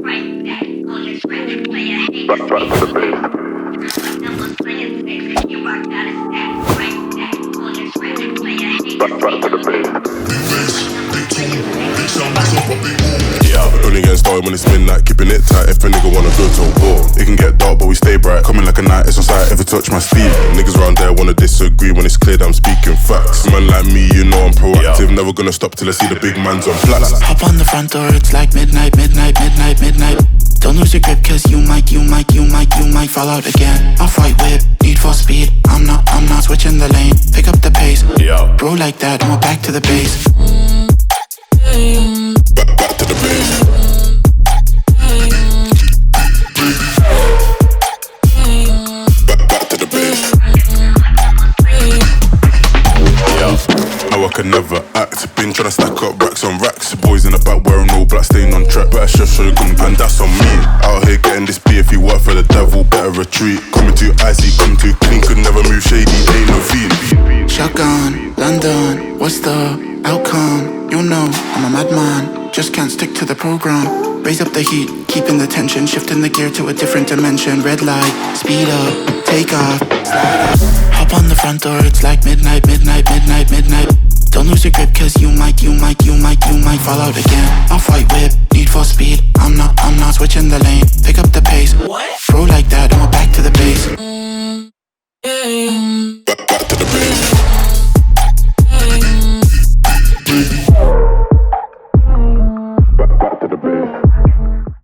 Back to the base. Back to the base. Only getting started when it's midnight, keeping it tight if a nigga wanna go to war. It can get dark but we stay bright, coming like a night, it's on sight, ever touch my sleeve. Niggas around there wanna disagree when it's clear that I'm speaking facts. Man like me, you know I'm proactive, never gonna stop till I see the big man's on flats. Hop on the front door, it's like midnight. Don't lose your grip cause you might fall out again. Off-white whip, need for speed, I'm not switching the lane. Pick up the pace, bro like that, and we're back to the base. Back to the base. Back to the base. How I can never act. Been tryna stack up racks on racks. Boys in the back wearing all black, staying on track. Better show you gun, and that's on me. Out here getting this beer. If you work for the devil, better retreat. Coming too icy, coming too clean. Could never move shady, ain't no fiend. Shotgun, London, what's the outcome? You know, I'm a madman, just can't stick to the program. Raise up the heat, keeping the tension, shifting the gear to a different dimension. Red light, speed up, take off, slide up. Hop on the front door, it's like midnight. Don't lose your grip cause you might fall out again. Off-white whip, need for speed, I'm not switching the lane. Pick up the pace. What?